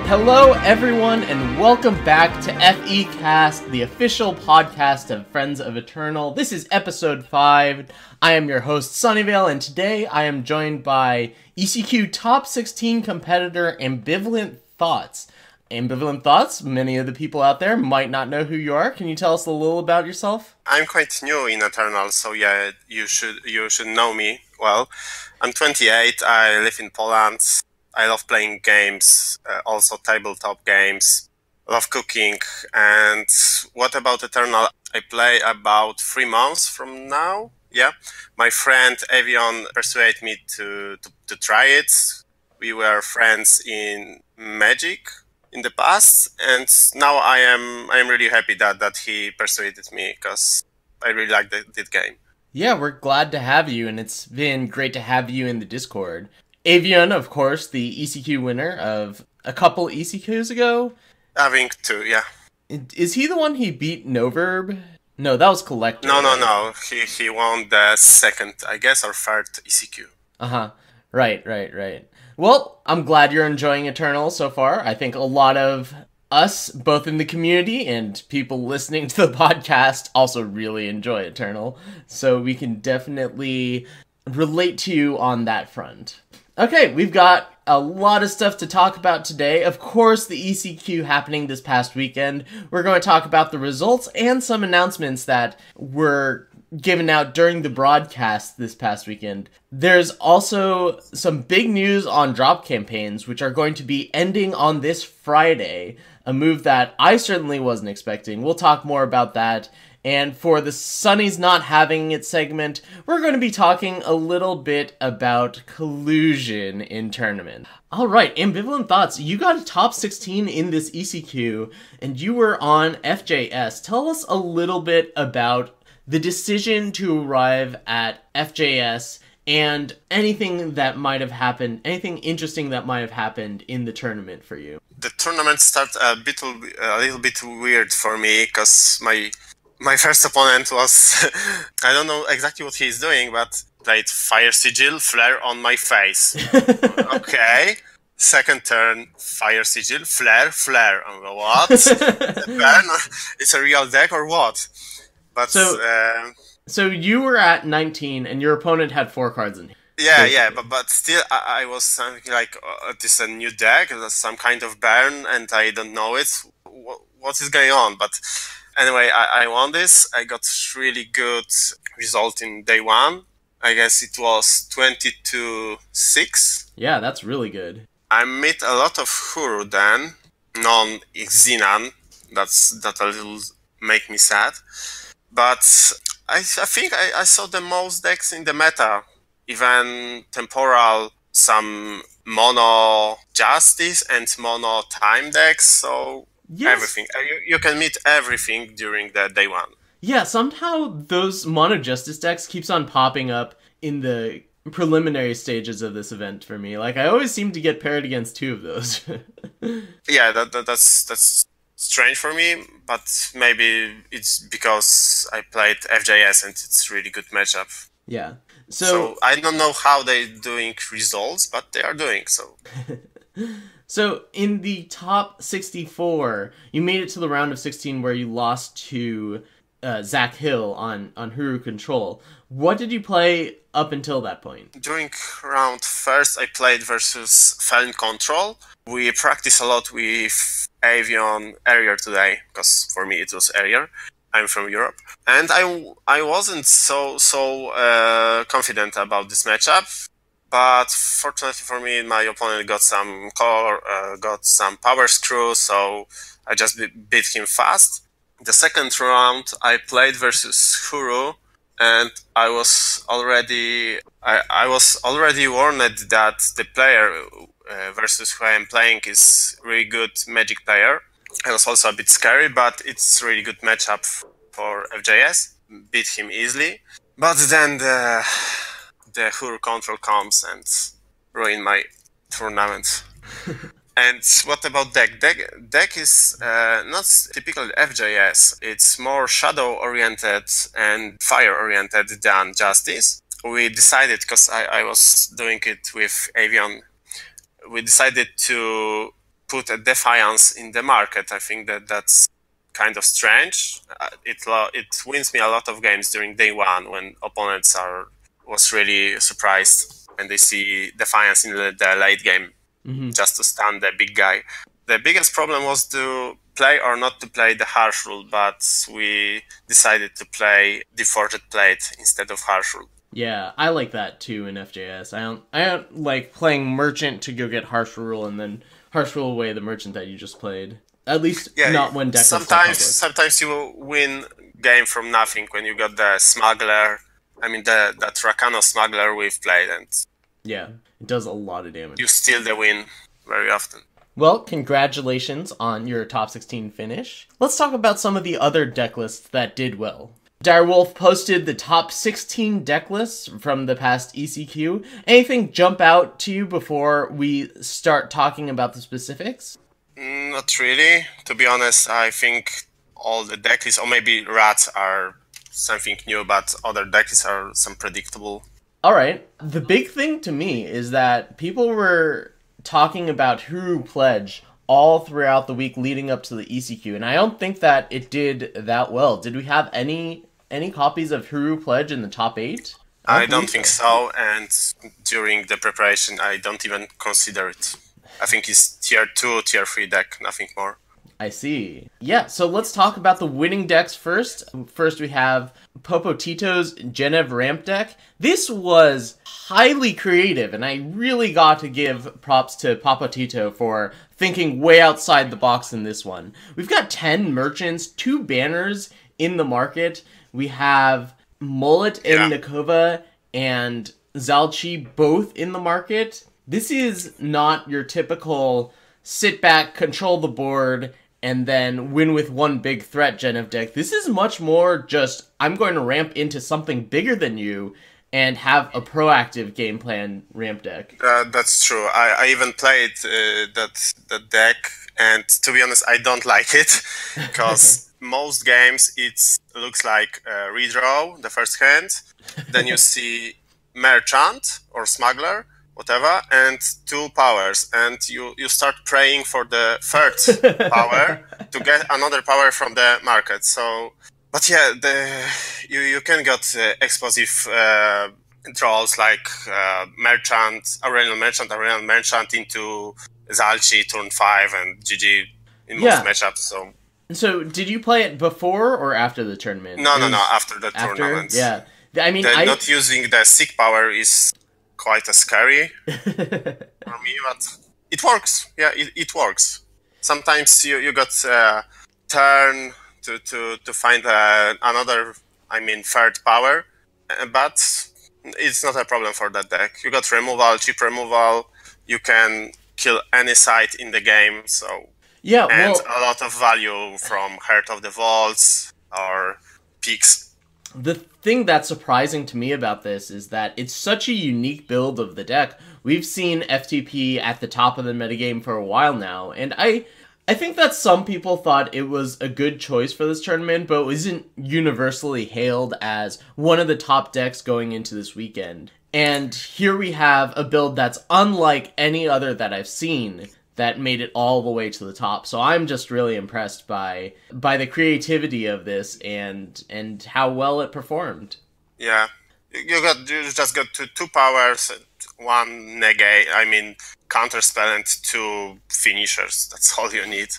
Hello, everyone, and welcome back to FECast, the official podcast of Friends of Eternal. This is episode 5. I am your host, Sunyveil, and today I am joined by ECQ Top 16 competitor AmbivalentThoughts. AmbivalentThoughts, many of the people out there might not know who you are. Can you tell us a little about yourself? I'm quite new in Eternal, so yeah, you should know me well. I'm 28, I live in Poland. I love playing games, also tabletop games. Love cooking. And what about Eternal? I play about 3 months from now. Yeah, my friend Avion persuaded me to try it. We were friends in Magic in the past, and now I am really happy that he persuaded me, because I really like that game. Yeah, we're glad to have you, and it's been great to have you in the Discord. Avion, of course, the ECQ winner of a couple ECQs ago. I think 2, yeah. Is he the one he beat Noverb? No, that was Collector. No. He won the second, I guess, or third ECQ. Uh-huh. Right. Well, I'm glad you're enjoying Eternal so far. I think a lot of us, both in the community and people listening to the podcast, also really enjoy Eternal. So we can definitely relate to you on that front. Okay, we've got a lot of stuff to talk about today. Of course, the ECQ happening this past weekend. We're going to talk about the results and some announcements that were given out during the broadcast this past weekend. There's also some big news on drop campaigns, which are going to be ending on this Friday, a move that I certainly wasn't expecting. We'll talk more about that. And for the Sunny's Not Having It segment, we're going to be talking a little bit about collusion in tournament. Alright, AmbivalentThoughts, you got a top 16 in this ECQ, and you were on FJS. Tell us a little bit about the decision to arrive at FJS and anything that might have happened, anything interesting that might have happened in the tournament for you. The tournament started a little bit weird for me, because my first opponent was, I don't know exactly what he's doing, but played Fire Sigil, Flare on my face. Okay. Second turn, Fire Sigil, Flare. What? Burn? It's a real deck or what? But So you were at 19 and your opponent had 4 cards in. Yeah, but still I was something like, this is a new deck, some kind of burn, and I don't know it. What is going on? But anyway, I won this. I got really good result in day 1. I guess it was 22-6. Yeah, that's really good. I met a lot of Huru then, non-Xenan. That a little make me sad. But I think I saw the most decks in the meta. Even Temporal, some Mono Justice and Mono Time decks, so yes. Everything. You can meet everything during the day 1. Yeah, somehow those Mono Justice decks keeps on popping up in the preliminary stages of this event for me. Like, I always seem to get paired against 2 of those. Yeah, that's strange for me, but maybe it's because I played FJS and it's really good matchup. Yeah. So I don't know how they're doing results, but they are doing so. So in the top 64, you made it to the round of 16 where you lost to Zach Hill on Huru Control. What did you play up until that point? During round first, I played versus Felin Control. We practiced a lot with Avion earlier today, because for me it was earlier. I'm from Europe, and I wasn't so confident about this matchup. But fortunately for me, my opponent got some power screw, so I just beat him fast. The second round, I played versus Huru, and I was already warned that the player versus who I am playing is really good Magic player. It was also a bit scary, but it's a really good matchup for FJS. Beat him easily. But then the Huru Control comes and ruin my tournament. And what about deck? Deck is not typical FJS. It's more shadow-oriented and fire-oriented than Justice. We decided, because I was doing it with Avion, we decided to put a defiance in the market. I think that's kind of strange. It wins me a lot of games during day one when opponents was really surprised when they see defiance in the late game, just to stun the big guy. The biggest problem was to play or not to play the harsh rule, but we decided to play deforged plate instead of harsh rule. Yeah, I like that too in FJS. I don't like playing merchant to go get harsh rule and then harsh rule away the merchant that you just played. At least not when deck sometimes you win game from nothing when you got the smuggler. I mean that Rakano smuggler we've played, and yeah, it does a lot of damage. You steal the win very often. Well, congratulations on your top 16 finish. Let's talk about some of the other deck lists that did well. Direwolf posted the top 16 deck lists from the past ECQ. Anything jump out to you before we start talking about the specifics? Not really. To be honest, I think all the deck lists, or maybe rats are something new, but other deck lists are some predictable. Alright. The big thing to me is that people were talking about Huru Pledge all throughout the week leading up to the ECQ, and I don't think that it did that well. Did we have any copies of Huru Pledge in the top 8? I don't think so, and during the preparation I don't even consider it. I think it's tier 2, tier 3 deck, nothing more. I see. Yeah, so let's talk about the winning decks first. First we have Popotito's Genev ramp deck. This was highly creative, and I really got to give props to Popotito for thinking way outside the box in this one. We've got 10 merchants, 2 banners in the market. We have Mullet and Nikova and Zalchi both in the market. This is not your typical sit back, control the board, and then win with one big threat Genev deck. This is much more just, I'm going to ramp into something bigger than you and have a proactive game plan ramp deck. That's true. I even played that deck, and to be honest, I don't like it, because most games it looks like redraw the first hand, then you see merchant or smuggler, whatever, and 2 powers, and you start praying for the third power to get another power from the market. So, but yeah, you can get explosive draws like Aurelian Merchant into Zalchi turn 5 and GG in most matchups. So did you play it before or after the tournament? No, after the tournament. Yeah. I mean, not using the sick power is quite scary for me, but it works. Yeah, it works. Sometimes you got turn to find another, third power, but it's not a problem for that deck. You got removal, cheap removal, you can kill any site in the game, so yeah, and a lot of value from Heart of the Vaults or Peaks. The thing that's surprising to me about this is that it's such a unique build of the deck. We've seen FTP at the top of the metagame for a while now, and I think that some people thought it was a good choice for this tournament, but it isn't universally hailed as one of the top decks going into this weekend. And here we have a build that's unlike any other that I've seen that made it all the way to the top. So I'm just really impressed by the creativity of this and how well it performed. Yeah, you just got 2 powers, 1 negate, counterspell, and 2 finishers. That's all you need.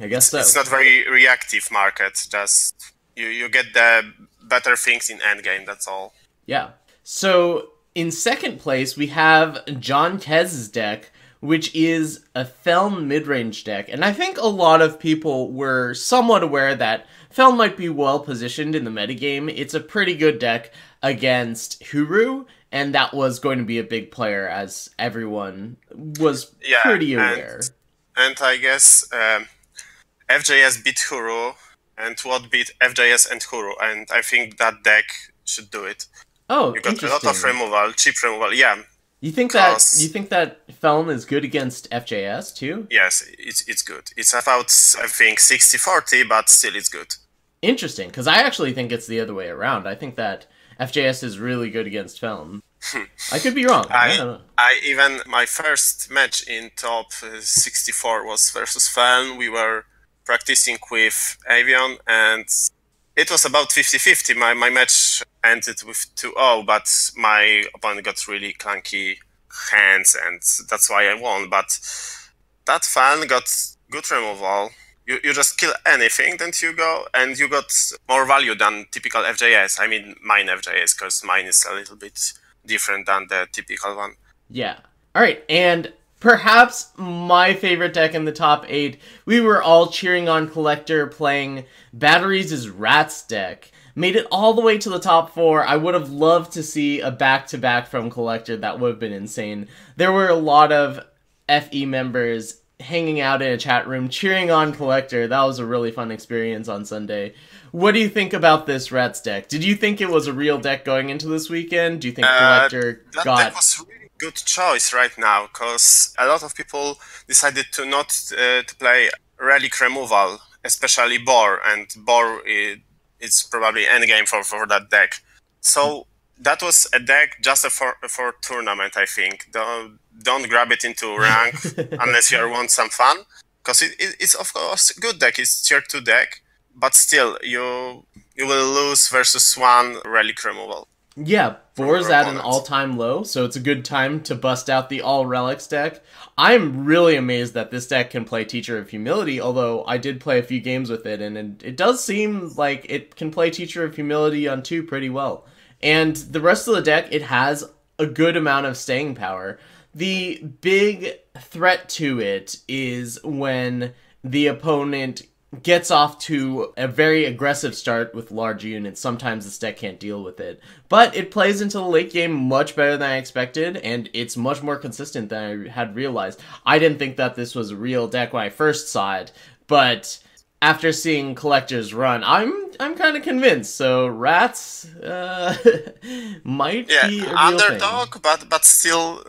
I guess so. It's not very reactive market. Just you get the better things in endgame. That's all. Yeah. So in second place we have John Kez's deck, which is a Feln mid-range deck. And I think a lot of people were somewhat aware that Feln might be well positioned in the metagame. It's a pretty good deck against Huru, and that was going to be a big player, as everyone was pretty aware. And I guess FJS beat Huru, and what beat FJS and Huru, and I think that deck should do it. Oh, you got a lot of removal, cheap removal, yeah. You think that Feln is good against FJS too? Yes, it's good. It's about, I think, 60-40, but still it's good. Interesting, because I actually think it's the other way around. I think that FJS is really good against Feln. I could be wrong. I I don't know. I even my first match in top 64 was versus Fan. We were practicing with Avion, and it was about 50-50. My match ended with 2-0, but my opponent got really clunky hands, and that's why I won. But that Fan got good removal. You just kill anything, then you go, and you got more value than typical FJS. I mean, mine FJS, because mine is a little bit different than the typical one. Yeah. All right, and perhaps my favorite deck in the top 8, we were all cheering on Collector playing Batteries' Rats deck. Made it all the way to the top 4. I would have loved to see a back-to-back from Collector. That would have been insane. There were a lot of FE members hanging out in a chat room cheering on Collector. That was a really fun experience on Sunday. What do you think about this Rats deck? Did you think it was a real deck going into this weekend? Do you think Collector That got... deck was really good choice right now, because a lot of people decided to not to play relic removal, especially Boar, and Boar is probably endgame for that deck. So that was a deck just for tournament, I think. Don't grab it into rank unless you want some fun, because it's of course a good deck. It's tier 2 deck, but still you will lose versus one relic removal. Yeah, Boar's at an all-time low, so it's a good time to bust out the All Relics deck. I'm really amazed that this deck can play Teacher of Humility, although I did play a few games with it, and it does seem like it can play Teacher of Humility on 2 pretty well. And the rest of the deck, it has a good amount of staying power. The big threat to it is when the opponent gets off to a very aggressive start with large units. Sometimes this deck can't deal with it. But it plays into the late game much better than I expected, and it's much more consistent than I had realized. I didn't think that this was a real deck when I first saw it, but after seeing Collector's run, I'm kind of convinced. So Rats might be a real underdog, thing. but still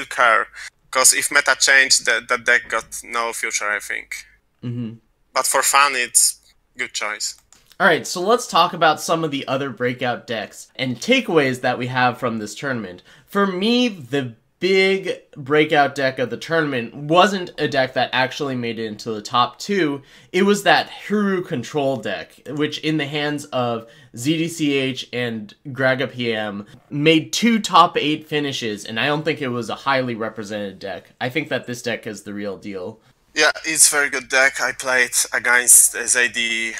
care. Because if meta changed, that deck got no future, I think. Mm-hmm. But for fun, it's good choice. Alright, so let's talk about some of the other breakout decks and takeaways that we have from this tournament. For me, the big breakout deck of the tournament wasn't a deck that actually made it into the top 2. It was that Huru control deck, which in the hands of ZDCH and Graga PM made 2 top 8 finishes, and I don't think it was a highly represented deck. I think that this deck is the real deal. Yeah, it's a very good deck. I played against ZDHTH.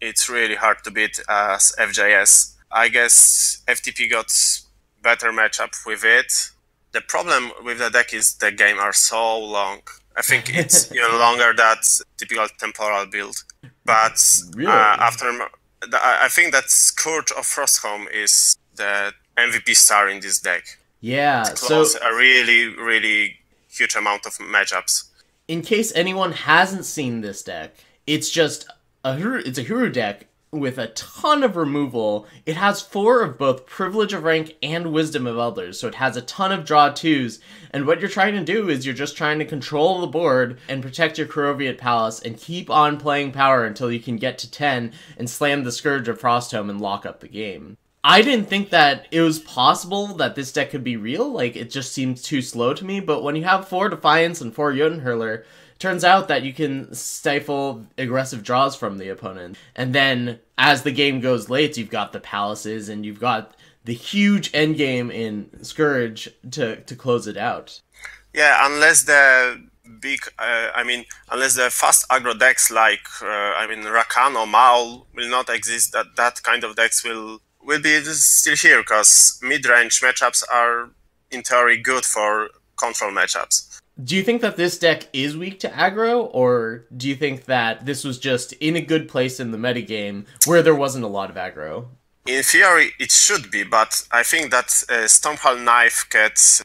It's really hard to beat as FJS. I guess FTP got better matchup with it. The problem with the deck is the game are so long. I think it's even longer than typical temporal build. But Really? I think that Scourge of Frostholm is the MVP star in this deck. Yeah, Close so a really huge amount of matchups. in case anyone hasn't seen this deck, it's just it's a Huru deck with a ton of removal. It has 4 of both Privilege of Rank and Wisdom of Elders, so it has a ton of draw 2s, and what you're trying to do is you're just trying to control the board and protect your Kuroviet Palace and keep on playing power until you can get to 10 and slam the Scourge of Frostholm and lock up the game. I didn't think that it was possible that this deck could be real, like, it just seems too slow to me, but when you have 4 Defiance and 4 Jotunhurler, turns out that you can stifle aggressive draws from the opponent. And then, as the game goes late, you've got the Palaces, and you've got the huge endgame in Scourge to close it out. Yeah, unless the unless the fast aggro decks like, Rakan or Maul will not exist, that kind of decks will be still here, because mid-range matchups are, in theory, good for control matchups. Do you think that this deck is weak to aggro, or do you think that this was just in a good place in the metagame where there wasn't a lot of aggro? In theory, it should be, but I think that Stormhall Knife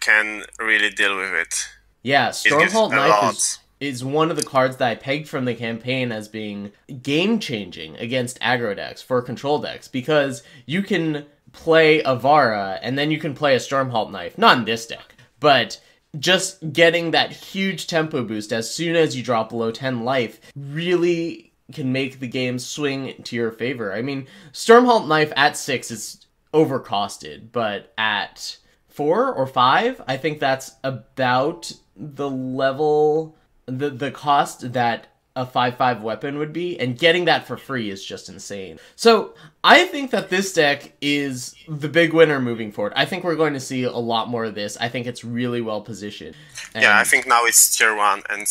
can really deal with it. Yeah, Stormhall Knife is one of the cards that I pegged from the campaign as being game-changing against aggro decks for control decks, because you can play Avara, and then you can play a Stormhalt Knife. Not in this deck, but just getting that huge tempo boost as soon as you drop below 10 life really can make the game swing to your favor. I mean, Stormhalt Knife at 6 is overcosted, but at 4 or 5, I think that's about the level, the cost that a 5/5 weapon would be, and getting that for free is just insane. So I think that this deck is the big winner moving forward. I think we're going to see a lot more of this. I think it's really well positioned. And yeah, I think now it's tier 1, and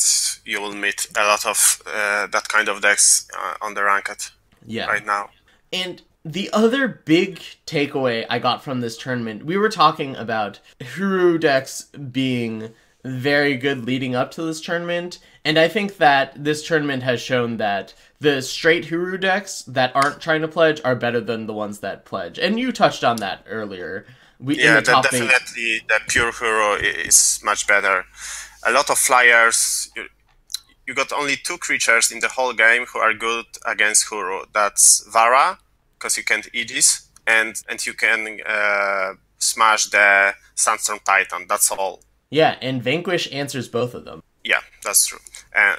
you will meet a lot of that kind of decks on the ranked right now. And the other big takeaway I got from this tournament, we were talking about Huru decks being very good leading up to this tournament, and I think that this tournament has shown that the straight Huru decks that aren't trying to pledge are better than the ones that pledge. And you touched on that earlier. Definitely the pure Huru is much better. A lot of flyers. You got only 2 creatures in the whole game who are good against Huru. That's Vara, because you can't Aegis, and you can smash the Sandstorm Titan. That's all. Yeah, and Vanquish answers both of them. Yeah, that's true.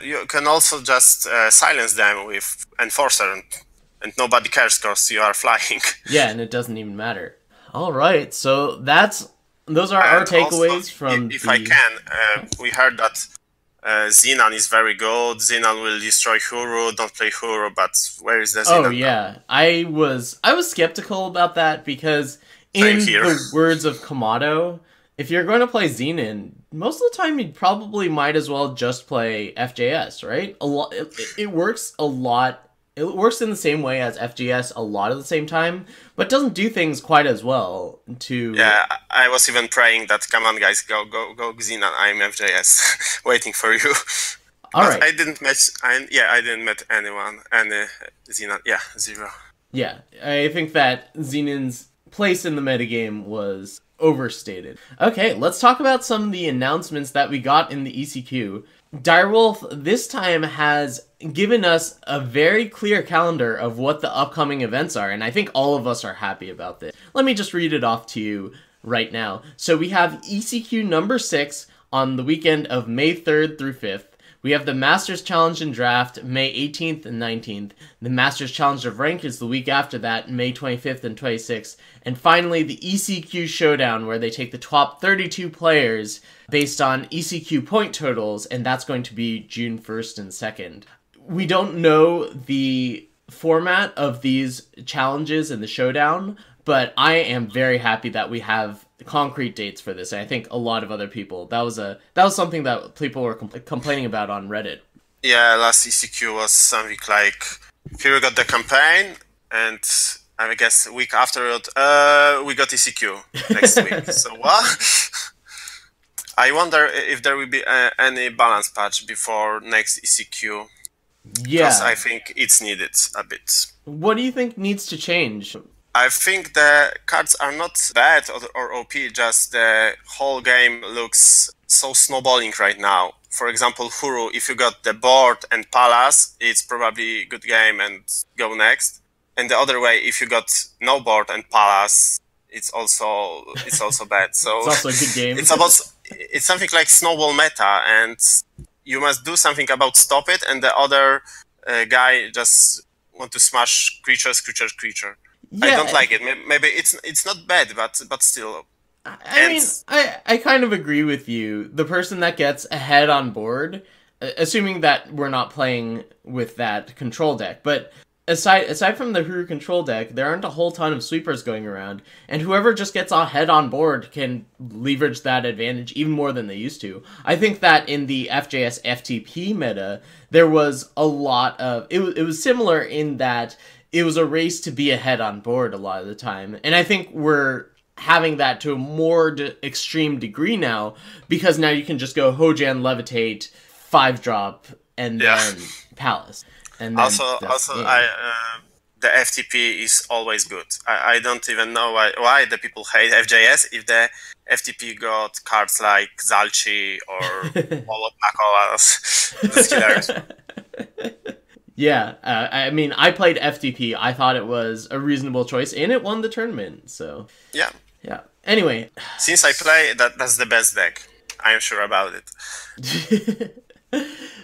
You can also just silence them with Enforcer, and nobody cares because you are flying. Yeah, and it doesn't even matter. All right, so those are our takeaways also, from. If I can, we heard that Xenan is very good. Xenan will destroy Huru. Don't play Huru. But where is the Xenan? Oh yeah, I was skeptical about that because in the words of Kamado, if you're going to play Xenan, most of the time you probably might as well just play FJS, right? It works a lot. It works in the same way as FGS a lot of the same time, but doesn't do things quite as well. Yeah, I was even praying that, come on guys, go Xenan, I'm FJS, waiting for you. All right. I didn't meet anyone, any Xenan, 0. Yeah, I think that Xenon's place in the metagame was overstated. Okay, let's talk about some of the announcements that we got in the ECQ. Direwolf this time has given us a very clear calendar of what the upcoming events are, and I think all of us are happy about this. Let me just read it off to you right now. So we have ECQ number 6 on the weekend of May 3rd through 5th. We have the Masters Challenge and Draft May 18th and 19th. The Masters Challenge of Rank is the week after that, May 25th and 26th. And finally, the ECQ Showdown, where they take the top 32 players based on ECQ point totals, and that's going to be June 1st and 2nd. We don't know the format of these challenges in the Showdown, but I am very happy that we have concrete dates for this. And I think a lot of other people, that was something that people were complaining about on Reddit. Yeah, last ECQ was something like, here we got the campaign, and I guess a week after it, we got ECQ next week. So what? I wonder if there will be any balance patch before next ECQ. Yeah. Because I think it's needed a bit. What do you think needs to change? I think the cards are not bad or OP, just the whole game looks so snowballing right now. For example, Huru, if you got the board and Palace, it's probably a good game and go next. And the other way, if you got no board and Palace, it's also bad. So it's also a good game. It's something like snowball meta, and you must do something about stop it, and the other guy just want to smash creature. Yeah. I don't like it. Maybe it's not bad, but still. I kind of agree with you. The person that gets ahead on board, assuming that we're not playing with that control deck, but aside from the Huru control deck, there aren't a whole ton of sweepers going around, and whoever just gets ahead on board can leverage that advantage even more than they used to. I think that in the FJS FTP meta, there was a lot of... It was similar in that it was a race to be ahead on board a lot of the time, and I think we're having that to a more extreme degree now, because now you can just go Hojan, Levitate, 5-drop, and then Palace. And then the FTP is always good. I don't even know why the people hate FJS if the FTP got cards like Zalchi or the killers. Yeah, I mean, I played FTP. I thought it was a reasonable choice, and it won the tournament, so... Yeah. Anyway. Since I play, that's the best deck. I am sure about it.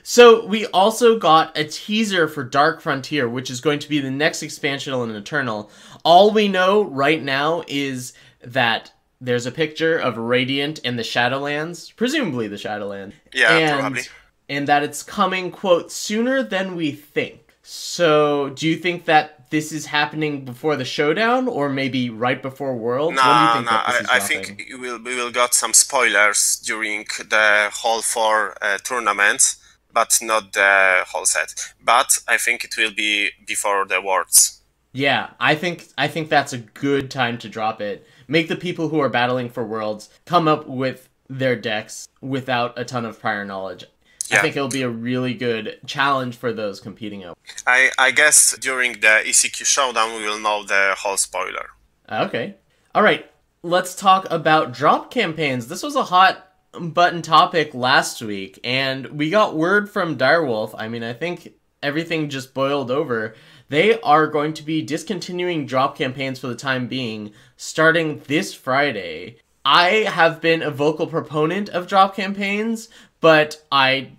So we also got a teaser for Dark Frontier, which is going to be the next expansion on Eternal. All we know right now is that there's a picture of Radiant and the Shadowlands, presumably the Shadowlands, Yeah, probably. and that it's coming, quote, sooner than we think. So do you think that this is happening before the showdown, or maybe right before Worlds? When do you No, think no. that this is I dropping? think we will got some spoilers during the whole four tournaments, but not the whole set. But I think it will be before the Worlds. Yeah, I think that's a good time to drop it. Make the people who are battling for Worlds come up with their decks without a ton of prior knowledge. I Yeah, think it'll be a really good challenge for those competing out. I guess during the ECQ showdown we will know the whole spoiler. Okay. All right. Let's talk about drop campaigns. This was a hot button topic last week, and we got word from Direwolf. I mean, I think everything just boiled over. They are going to be discontinuing drop campaigns for the time being, starting this Friday. I have been a vocal proponent of drop campaigns, but I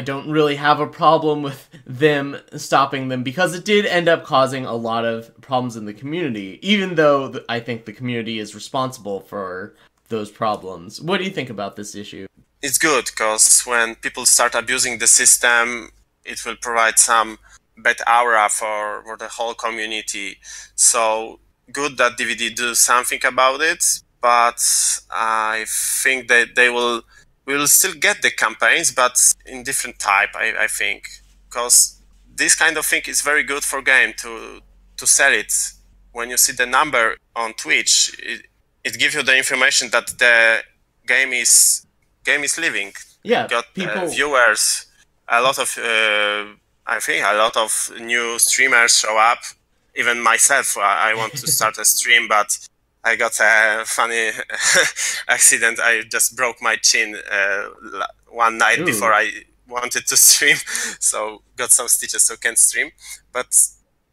don't really have a problem with them stopping them because it did end up causing a lot of problems in the community, even though I think the community is responsible for those problems. What do you think about this issue? It's good because when people start abusing the system, it will provide some bad aura for the whole community. So good that DVD do something about it, but I think that we will still get the campaigns, but in different type. I think because this kind of thing is very good for game to sell it. When you see the number on Twitch, it gives you the information that the game is living. Yeah, Got people. viewers, a lot of I think a lot of new streamers show up. Even myself, I want to start a stream, but I got a funny accident. I just broke my chin one night before Ooh. I wanted to stream, so got some stitches, so can't stream. But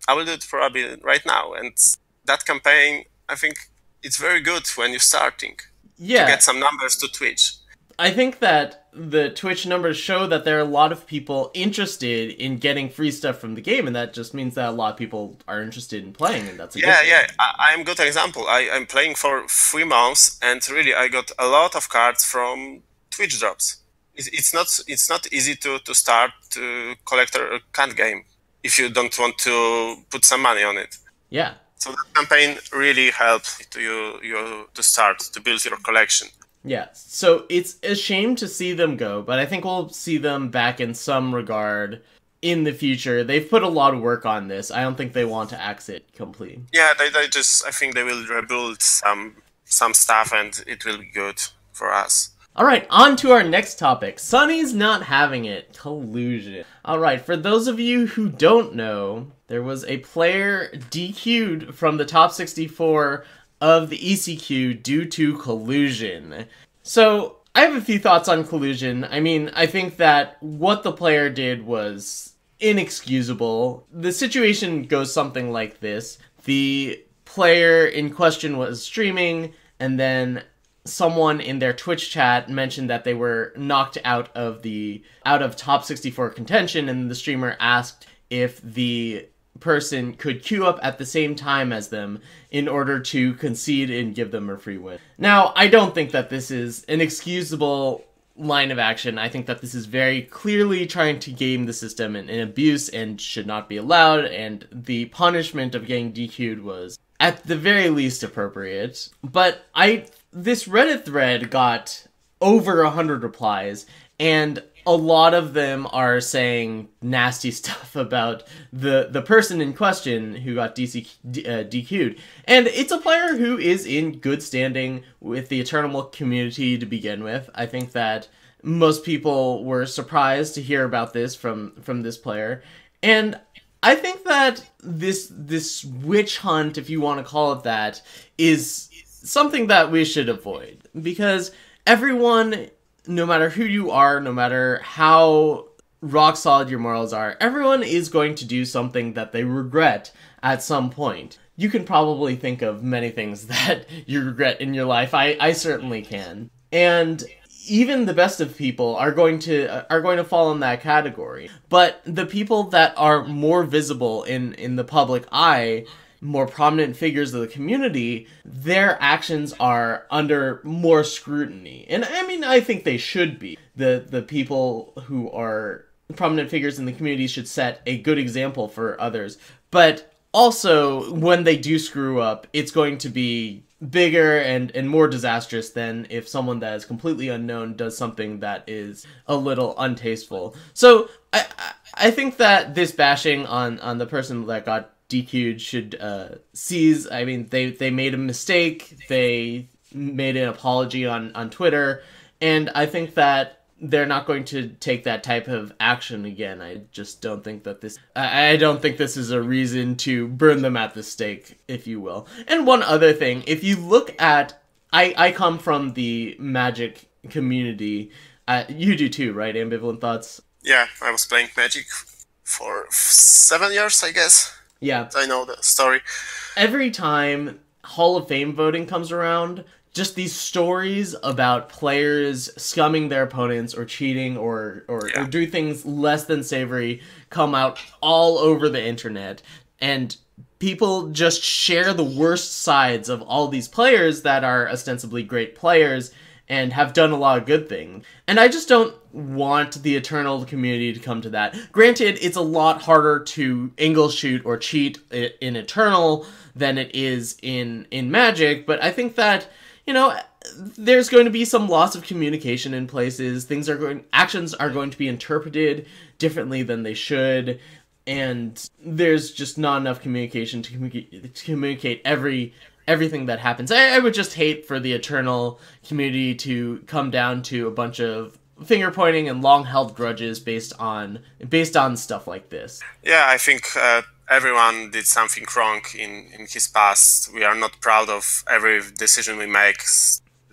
I will do it probably right now. And that campaign, I think it's very good when you're starting to Yeah, get some numbers to Twitch. I think that the Twitch numbers show that there are a lot of people interested in getting free stuff from the game, and that just means that a lot of people are interested in playing, and that's a good thing. Yeah. I'm good example. I'm playing for 3 months, and really I got a lot of cards from Twitch drops. It's not easy to start to collect a card game if you don't want to put some money on it. Yeah. So that campaign really helped to you to start to build your collection. Yeah, so it's a shame to see them go, but I think we'll see them back in some regard in the future. They've put a lot of work on this. I don't think they want to axe it completely. Yeah, they just I think they will rebuild some stuff and it will be good for us. Alright, on to our next topic. Sunny's not having it. Collusion. Alright, for those of you who don't know, there was a player DQ'd from the top 64 of the ECQ due to collusion. So, I have a few thoughts on collusion. I mean, I think that what the player did was inexcusable. The situation goes something like this. The player in question was streaming, and then someone in their Twitch chat mentioned that they were knocked out of top 64 contention, and the streamer asked if the person could queue up at the same time as them in order to concede and give them a free win. Now, I don't think that this is an excusable line of action. I think that this is very clearly trying to game the system and abuse and should not be allowed, and the punishment of getting DQ'd was at the very least appropriate. But this Reddit thread got over 100 replies, and a lot of them are nasty stuff about the person in question who got DQ'd. And it's a player who is in good standing with the Eternal community to begin with. I think that most people were surprised to hear about this from this player. And I think that this witch hunt, if you want to call it that, is something that we should avoid. Because everyone, no matter who you are, no matter how rock solid your morals are, everyone is going to do something that they regret at some point. You can probably think of many things that you regret in your life. I certainly can. And even the best of people are going to fall in that category. But the people that are more visible in the public eye, more prominent figures of the community, their actions are under more scrutiny. And I mean, I think they should be. The people who are prominent figures in the community should set a good example for others. But also, when they do screw up, it's going to be bigger and more disastrous than if someone that is completely unknown does something that is a little untasteful. So I think that this bashing on the person that got DQ'd should cease. I mean, they made a mistake. They made an apology on Twitter, and I think that they're not going to take that type of action again. I just don't think that I don't think this is a reason to burn them at the stake, if you will. And one other thing, if you look at, I come from the Magic community. You do too, right? Ambivalent Thoughts? Yeah, I was playing Magic for 7 years, I guess. Yeah. I know the story. Every time Hall of Fame voting comes around, just these stories about players scumming their opponents or cheating or do things less than savory come out all over the internet. And people just share the worst sides of all these players that are ostensibly great players and have done a lot of good things. And I just don't want the Eternal community to come to that. Granted, it's a lot harder to angle shoot or cheat in Eternal than it is in Magic, but I think that, you know, there's going to be some loss of communication in places. Actions are going to be interpreted differently than they should, and there's just not enough communication to communicate everything that happens. I would just hate for the Eternal community to come down to a bunch of finger pointing and long held grudges based on stuff like this. Yeah, I think everyone did something wrong in his past. We are not proud of every decision we make,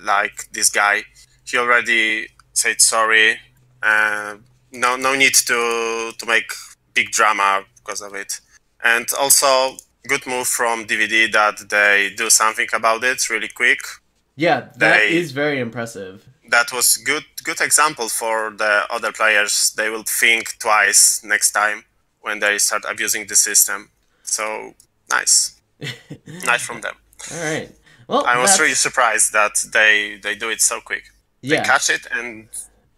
like this guy. He already said sorry. No need to make big drama because of it. And also, good move from DVD that they do something about it really quick. Yeah, that is very impressive. That was good example for the other players. They will think twice next time when they start abusing the system. So, nice. Nice from them. All right. Well, I was really surprised that they do it so quick. Yeah. They catch it and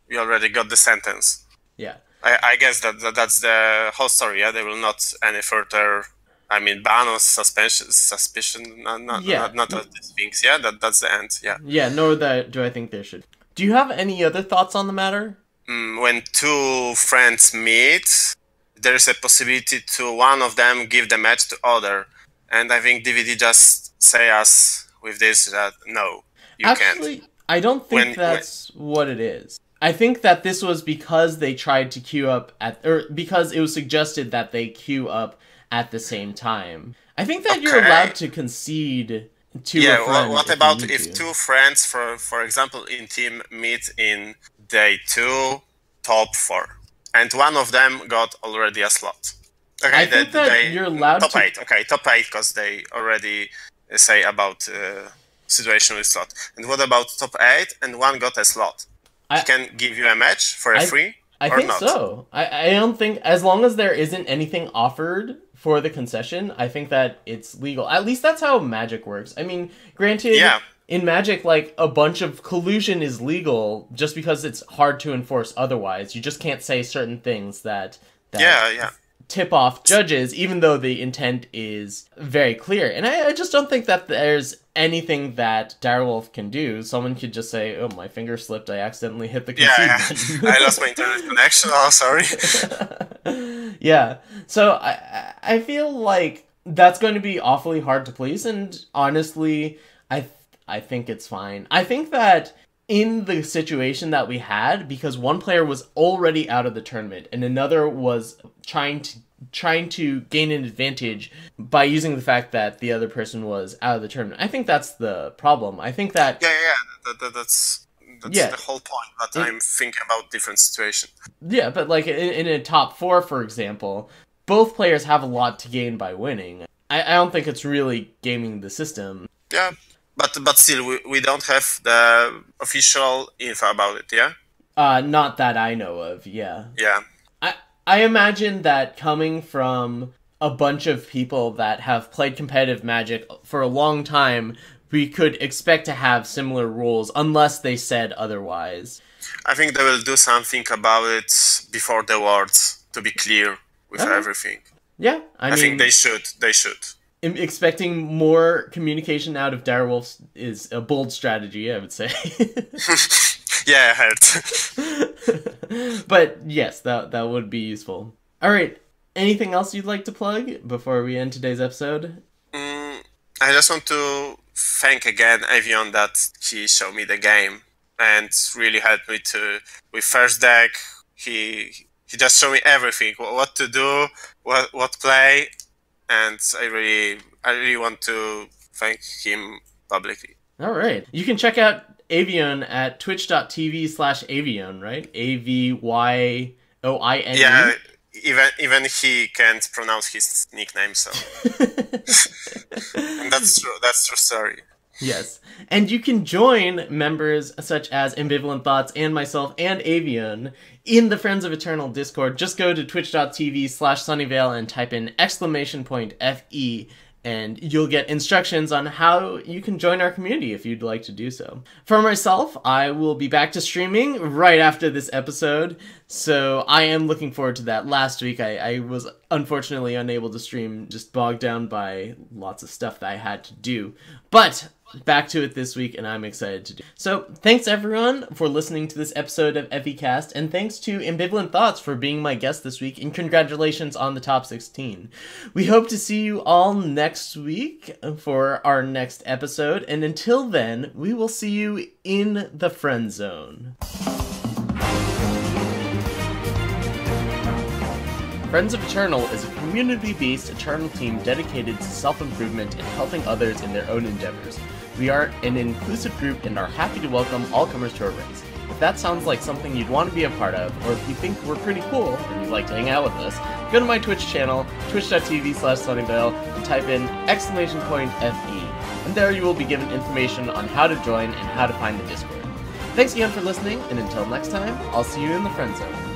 we already got the sentence. Yeah. I guess that's the whole story, yeah? There will not any further, ban or suspicion, not these things, yeah? That's the end, yeah. Yeah, nor do I think there should. Do you have any other thoughts on the matter? When two friends meet, there is a possibility to one of them give the match to other. And I think DVD just say us with this that no, you can't. Actually, I don't think that's what it is. I think that this was because they tried to queue up because it was suggested that they queue up at the same time. I think that you're allowed to concede to a friend. What about if two friends, for example, in team meet in day 2, top 4, and one of them got already a slot? Okay, I think that you're allowed top to... 8. Okay, top 8 because they already say about situation with slot. And what about top 8 and one got a slot? He can give you a match for free? I think so. I don't think, as long as there isn't anything offered for the concession, I think that it's legal. At least that's how Magic works. I mean, granted, in Magic, like, a bunch of collusion is legal just because it's hard to enforce otherwise. You just can't say certain things that tip off judges, even though the intent is very clear. And I just don't think that there's anything that Direwolf can do. Someone could just say, oh, my finger slipped, I accidentally hit the concede button. I lost my internet connection, oh, sorry. Yeah, so I feel like that's going to be awfully hard to police, and honestly, I think it's fine. I think that in the situation that we had, because one player was already out of the tournament and another was trying to gain an advantage by using the fact that the other person was out of the tournament, I think that's the problem. I think that that's the whole point. But I'm thinking about different situation. Yeah, but like in a top 4, for example, both players have a lot to gain by winning. I don't think it's really gaming the system. Yeah. But still, we don't have the official info about it. Yeah. Not that I know of, yeah. Yeah. I imagine that coming from a bunch of people that have played competitive Magic for a long time, we could expect to have similar rules unless they said otherwise. I think they will do something about it before the Worlds, to be clear with everything. Yeah, I mean, think they should. They should. Expecting more communication out of Direwolf is a bold strategy, I would say. Yeah, I heard. But yes, that would be useful. All right, anything else you'd like to plug before we end today's episode? I just want to thank again Avion that he showed me the game and really helped me with first deck. He just showed me everything, what to do, what play, and I really want to thank him publicly. All right, you can check out Avion at twitch.tv/Avion, right? AVYOINE. Yeah, even he can't pronounce his nickname, so and that's true. That's true story. Yes, and you can join members such as Ambivalent Thoughts and myself and Avion in the Friends of Eternal Discord. Just go to twitch.tv/Sunyveil and type in !FE, and you'll get instructions on how you can join our community if you'd like to do so. For myself, I will be back to streaming right after this episode, so I am looking forward to that. Last week, I was unfortunately unable to stream, just bogged down by lots of stuff that I had to do. But back to it this week, and I'm excited to do. So, thanks everyone for listening to this episode of FECast, and thanks to Ambivalent Thoughts for being my guest this week, and congratulations on the top 16. We hope to see you all next week for our next episode, and until then, we will see you in the friend zone. Friends of Eternal is a community-based Eternal team dedicated to self-improvement and helping others in their own endeavors. We are an inclusive group and are happy to welcome all comers to our ranks. If that sounds like something you'd want to be a part of, or if you think we're pretty cool and you'd like to hang out with us, go to my Twitch channel, twitch.tv/Sunyveil, and type in !FE, and there you will be given information on how to join and how to find the Discord. Thanks again for listening, and until next time, I'll see you in the friend zone.